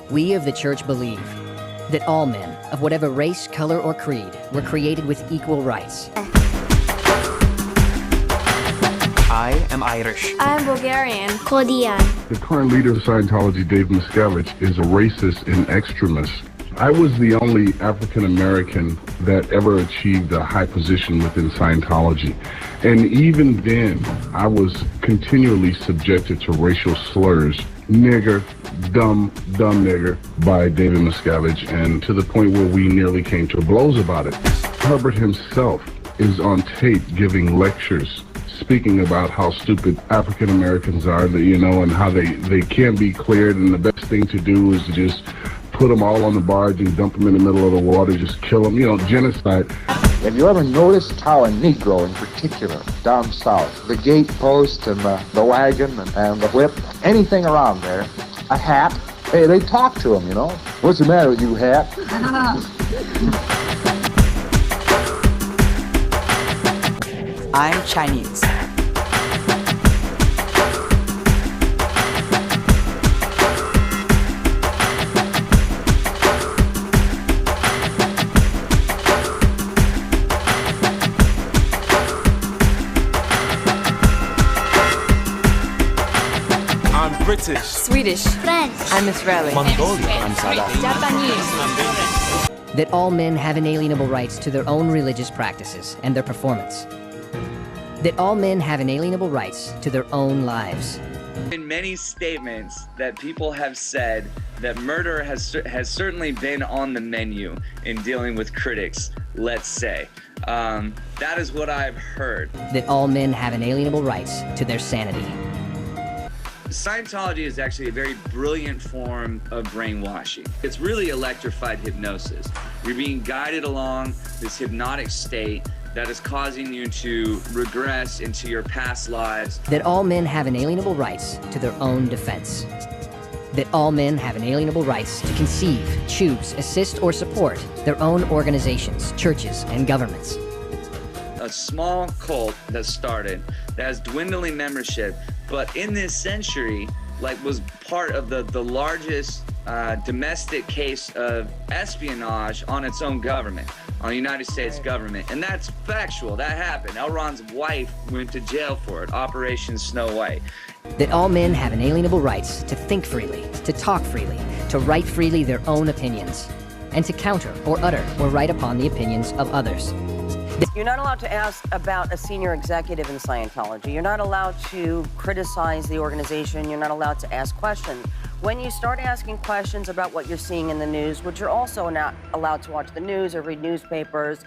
We of the Church believe that all men, of whatever race, color, or creed, were created with equal rights. I am Irish. I'm Bulgarian. Korean. The current leader of Scientology, Dave Miscavige, is a racist and extremist. I was the only African American that ever achieved a high position within Scientology. And even then, I was continually subjected to racial slurs, nigger, dumb nigger, by David Miscavige, and to the point where we nearly came to blows about it. Herbert himself is on tape giving lectures speaking about how stupid African Americans are, and how they can't be cleared, and the best thing to do is to just put them all on the barge and dump them in the middle of the water, just kill them, genocide. Have you ever noticed how a Negro in particular, down south, the gate post and the wagon and the whip, anything around there, a hat, hey, they talk to him, What's the matter with you, hat? I'm Chinese. I'm British. Swedish. French. I'm Israeli. Mongolian. I'm South African. Japanese. That all men have inalienable rights to their own religious practices and their performance. That all men have inalienable rights to their own lives. In many statements that people have said that murder has certainly been on the menu in dealing with critics, let's say. That is what I've heard. That all men have inalienable rights to their sanity. Scientology is actually a very brilliant form of brainwashing. It's really electrified hypnosis. You're being guided along this hypnotic state that is causing you to regress into your past lives. That all men have inalienable rights to their own defense. That all men have inalienable rights to conceive, choose, assist, or support their own organizations, churches, and governments. A small cult that started, that has dwindling membership, but in this century, was part of the largest domestic case of espionage on its own government, on the United States government. And that's factual, that happened. L. Ron's wife went to jail for it, Operation Snow White. That all men have inalienable rights to think freely, to talk freely, to write freely their own opinions, and to counter or utter or write upon the opinions of others. You're not allowed to ask about a senior executive in Scientology. You're not allowed to criticize the organization. You're not allowed to ask questions. When you start asking questions about what you're seeing in the news, which you're also not allowed to watch the news or read newspapers,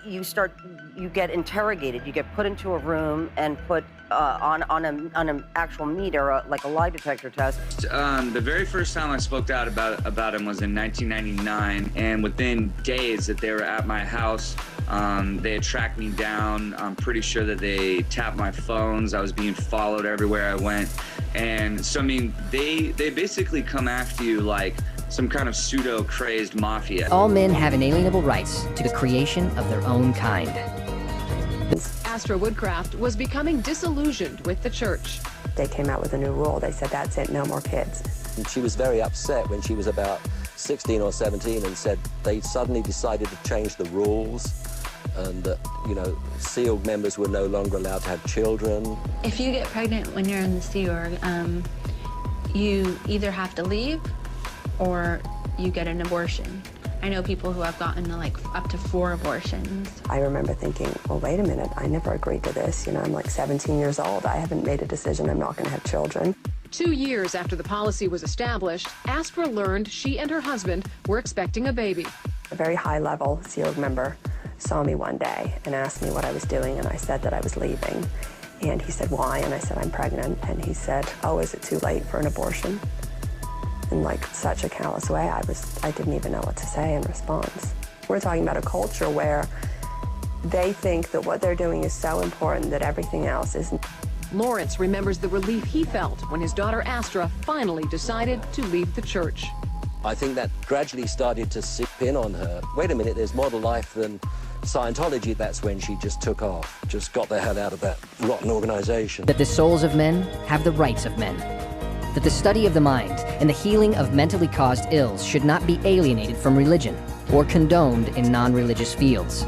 you get interrogated. You get put into a room and put on an actual meter, like a lie detector test. The very first time I spoke out about him was in 1999, and within days that they were at my house, they had tracked me down. I'm pretty sure that they tapped my phones. I was being followed everywhere I went. And so, they basically come after you like some kind of pseudo-crazed mafia. All men have inalienable rights to the creation of their own kind. Astra Woodcraft was becoming disillusioned with the church. They came out with a new rule. They said, that's it, no more kids. And she was very upset when she was about 16 or 17 and said they suddenly decided to change the rules and that, SEAL members were no longer allowed to have children. If you get pregnant when you're in the Sea Org, you either have to leave or you get an abortion. I know people who have gotten up to 4 abortions. I remember thinking, well, wait a minute, I never agreed to this. I'm 17 years old. I haven't made a decision. I'm not going to have children. 2 years after the policy was established, Astra learned she and her husband were expecting a baby. A very high-level Sea Org member saw me one day and asked me what I was doing, and I said that I was leaving. And he said, why? And I said, I'm pregnant. And he said, oh, is it too late for an abortion? In such a callous way, I didn't even know what to say in response. We're talking about a culture where they think that what they're doing is so important that everything else isn't. Lawrence remembers the relief he felt when his daughter Astra finally decided to leave the church. I think that gradually started to seep in on her. Wait a minute, there's more to life than Scientology. That's when she just took off, just got the hell out of that rotten organization. That the souls of men have the rights of men. that the study of the mind and the healing of mentally caused ills should not be alienated from religion or condoned in non-religious fields.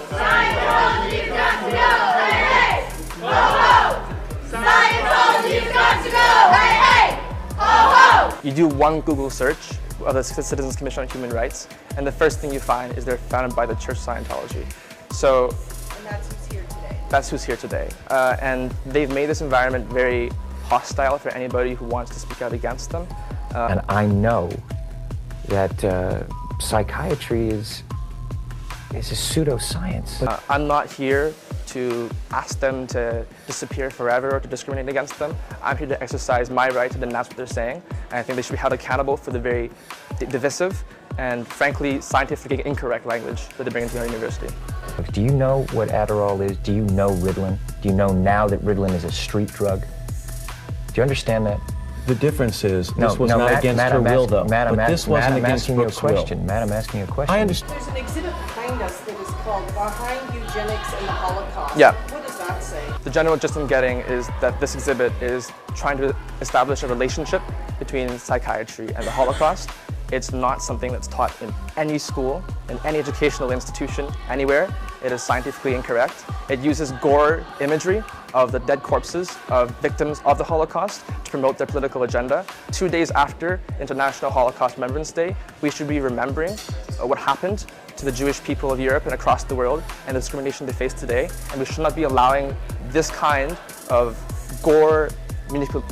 Scientology's got to go! Hey, hey! Ho, ho! Scientology's got to go! Hey, hey! Ho, ho! You do one Google search of the Citizens Commission on Human Rights, and the first thing you find is they're founded by the Church of Scientology. So, and that's who's here today. That's who's here today. And they've made this environment very hostile for anybody who wants to speak out against them. And I know that psychiatry is a pseudoscience. I'm not here to ask them to disappear forever or to discriminate against them. I'm here to exercise my right to denounce what they're saying, and I think they should be held accountable for the very divisive and frankly scientifically incorrect language that they bring into our university. Do you know what Adderall is? Do you know Ritalin? Do you know now that Ritalin is a street drug? Do you understand that? The difference is this was not against her will, though. Madam, but this wasn't against Brooke's will. Madam, asking you a question. I understand. There's an exhibit behind us that is called Behind Eugenics and the Holocaust. Yeah. What does that say? The general gist I'm getting is that this exhibit is trying to establish a relationship between psychiatry and the Holocaust. It's not something that's taught in any school, in any educational institution, anywhere. It is scientifically incorrect. It uses gore imagery of the dead corpses of victims of the Holocaust to promote their political agenda. 2 days after International Holocaust Remembrance Day, we should be remembering what happened to the Jewish people of Europe and across the world and the discrimination they face today. And we should not be allowing this kind of gore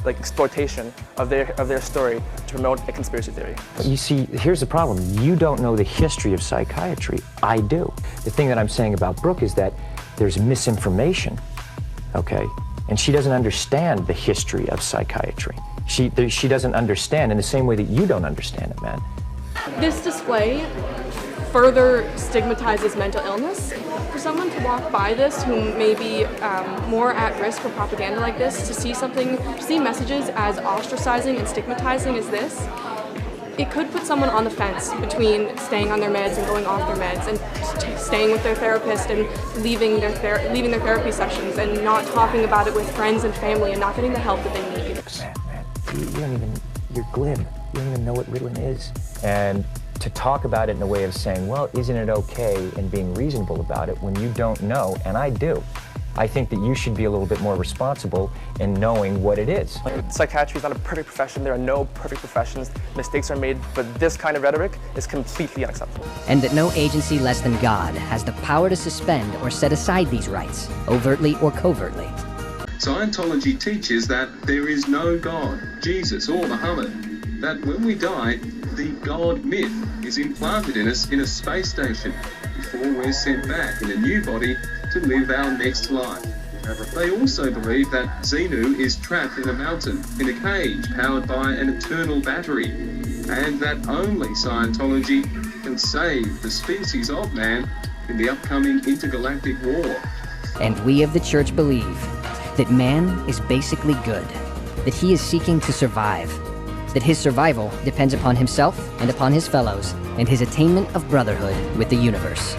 exploitation of their story to promote a conspiracy theory. You see, here's the problem. You don't know the history of psychiatry. I do. The thing that I'm saying about Brooke is that there's misinformation, okay? And she doesn't understand the history of psychiatry. She doesn't understand in the same way that you don't understand it, man. This display further stigmatizes mental illness. For someone to walk by this who may be more at risk for propaganda like this, to see messages as ostracizing and stigmatizing as this, it could put someone on the fence between staying on their meds and going off their meds and staying with their therapist and leaving their therapy sessions and not talking about it with friends and family and not getting the help that they need. Man, you're glib. You don't even know what Ritalin is. And to talk about it in a way of saying, well, isn't it okay, and being reasonable about it when you don't know, and I do. I think that you should be a little bit more responsible in knowing what it is. Psychiatry is not a perfect profession. There are no perfect professions. Mistakes are made, but this kind of rhetoric is completely unacceptable. And that no agency less than God has the power to suspend or set aside these rights, overtly or covertly. Scientology teaches that there is no God, Jesus or Muhammad, that when we die, the God myth is implanted in us in a space station before we're sent back in a new body to live our next life. They also believe that Xenu is trapped in a mountain, in a cage powered by an eternal battery, and that only Scientology can save the species of man in the upcoming intergalactic war. And we of the Church believe that man is basically good, that he is seeking to survive, that his survival depends upon himself and upon his fellows, and his attainment of brotherhood with the universe.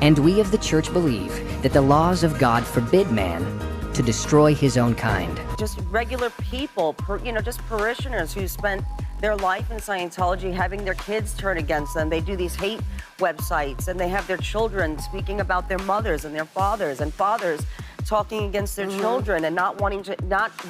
And we of the Church believe that the laws of God forbid man to destroy his own kind. Just regular people, just parishioners who spent their life in Scientology having their kids turn against them. They do these hate websites, and they have their children speaking about their mothers and their fathers, and fathers talking against their children and not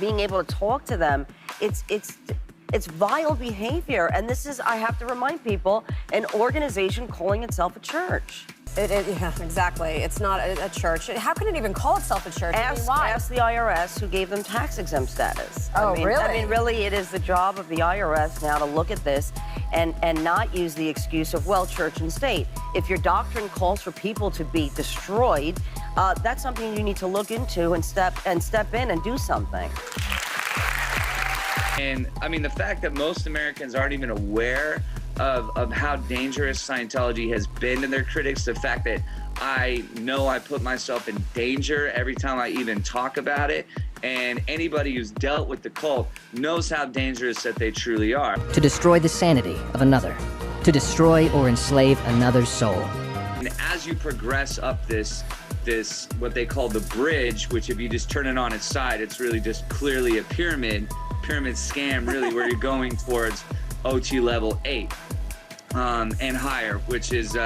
being able to talk to them. It's vile behavior, and this is, I have to remind people, an organization calling itself a church. Yeah, exactly. It's not a church. How can it even call itself a church? Ask the IRS, who gave them tax-exempt status. Oh, really? I mean, really, it is the job of the IRS now to look at this and not use the excuse of, well, church and state. If your doctrine calls for people to be destroyed, that's something you need to look into and step in and do something. And I mean, the fact that most Americans aren't even aware of how dangerous Scientology has been to their critics, the fact that I know I put myself in danger every time I even talk about it, and anybody who's dealt with the cult knows how dangerous that they truly are. To destroy the sanity of another, to destroy or enslave another's soul. And as you progress up this what they call the bridge, which if you just turn it on its side, it's really just clearly a pyramid pyramid scam, really, where you're going towards OT level 8 and higher, which is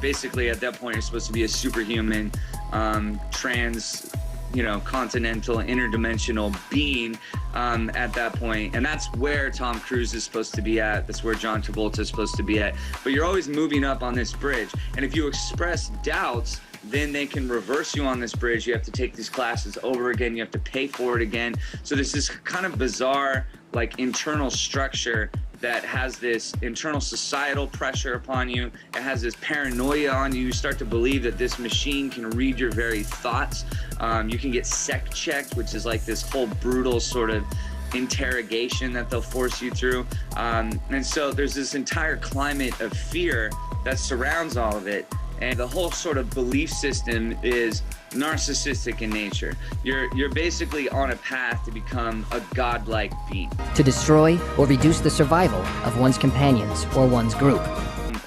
basically at that point you're supposed to be a superhuman, continental, interdimensional being at that point. And that's where Tom Cruise is supposed to be at. That's where John Travolta is supposed to be at. But you're always moving up on this bridge. And if you express doubts, then they can reverse you on this bridge. You have to take these classes over again. You have to pay for it again. So there's this kind of bizarre, like, internal structure that has this internal societal pressure upon you. It has this paranoia on you. You start to believe that this machine can read your very thoughts. You can get sec checked, which is like this whole brutal sort of interrogation that they'll force you through. And so there's this entire climate of fear that surrounds all of it. And the whole sort of belief system is narcissistic in nature. You're basically on a path to become a godlike being. To destroy or reduce the survival of one's companions or one's group.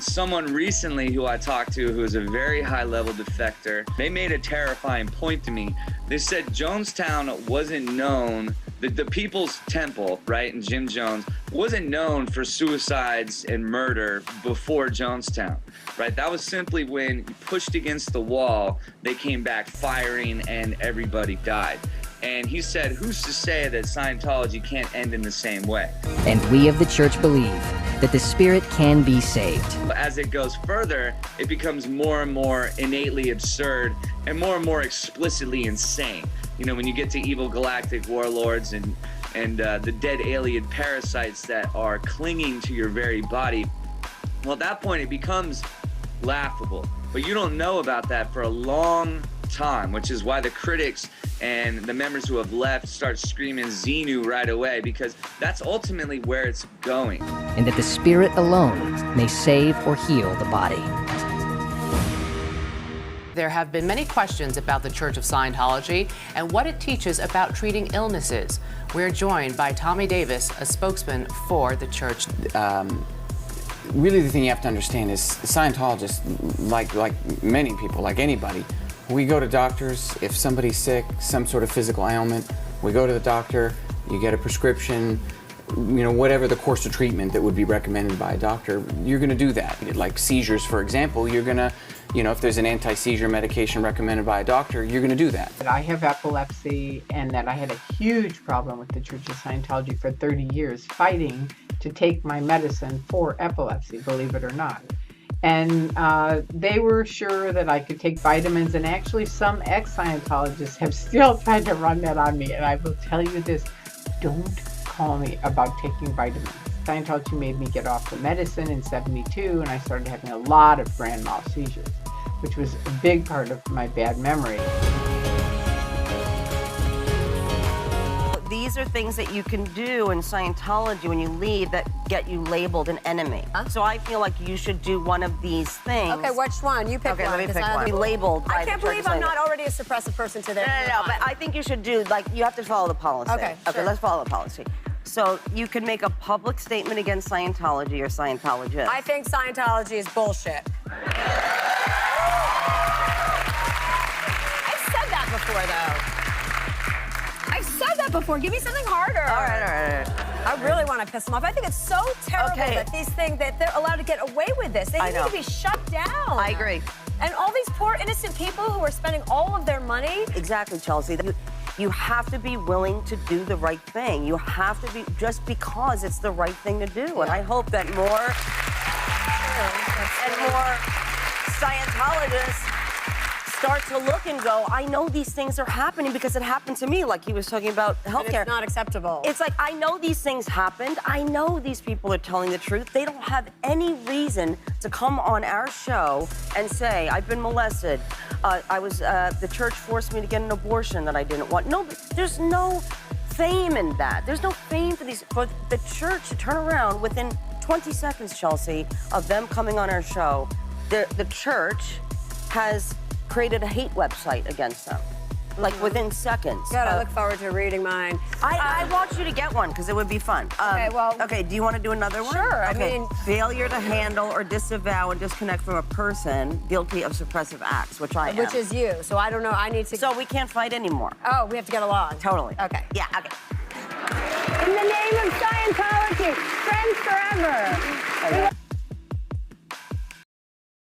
Someone recently who I talked to who is a very high-level defector, they made a terrifying point to me. They said Jonestown wasn't known, the People's Temple, right, and Jim Jones, wasn't known for suicides and murder before Jonestown, right? That was simply when you pushed against the wall, they came back firing and everybody died. And he said, who's to say that Scientology can't end in the same way? And we of the church believe that the spirit can be saved. As it goes further, it becomes more and more innately absurd and more explicitly insane. You know, when you get to evil galactic warlords and the dead alien parasites that are clinging to your very body, well, at that point it becomes laughable. But you don't know about that for a long time, which is why the critics and the members who have left start screaming Xenu right away, because that's ultimately where it's going. And that the spirit alone may save or heal the body. There have been many questions about the Church of Scientology and what it teaches about treating illnesses. We're joined by Tommy Davis, a spokesman for the church. Really, the thing you have to understand is Scientologists, like many people, like anybody, we go to doctors. If somebody's sick, some sort of physical ailment, we go to the doctor, you get a prescription, whatever the course of treatment that would be recommended by a doctor, you're going to do that. Like seizures, for example, you're going to, if there's an anti-seizure medication recommended by a doctor, you're going to do that. I have epilepsy, and that I had a huge problem with the Church of Scientology for 30 years, fighting to take my medicine for epilepsy, believe it or not. And they were sure that I could take vitamins, and actually some ex-Scientologists have still tried to run that on me. And I will tell you this, don't call me about taking vitamins. Scientology made me get off the medicine in '72, and I started having a lot of grand mal seizures, which was a big part of my bad memory. These are things that you can do in Scientology when you leave that get you labeled an enemy. So I feel like you should do one of these things. Okay, which one? You pick one. Okay, let me pick one. Be labeled. I can't believe I'm not already a suppressive person to them. No, but I think you should do, you have to follow the policy. Okay, Okay, let's follow the policy. So you can make a public statement against Scientology or Scientologists. I think Scientology is bullshit. I've said that before, though. I've said that before. Give me something harder. All right. I really want to piss them off. I think it's so terrible that these things, that they're allowed to get away with this. They need to be shut down. I agree. And all these poor innocent people who are spending all of their money. Exactly, Chelsea. You have to be willing to do the right thing. You have to be, just because it's the right thing to do. And I hope that more Scientologists start to look and go, I know these things are happening because it happened to me, like he was talking about healthcare. And it's not acceptable. It's like, I know these things happened. I know these people are telling the truth. They don't have any reason to come on our show and say, I've been molested. The church forced me to get an abortion that I didn't want. No, there's no fame in that. There's no fame for the church to turn around within 20 seconds, Chelsea, of them coming on our show. The church has created a hate website against them, like within seconds. Good, I look forward to reading mine. I want you to get one because it would be fun. Okay, do you want to do another one? Sure, Okay. I mean... Failure to handle or disavow and disconnect from a person guilty of suppressive acts, which I am. Which is you, so I don't know, I need to... So we can't fight anymore. Oh, we have to get along. Totally. Okay. Yeah, okay. In the name you. Friends forever.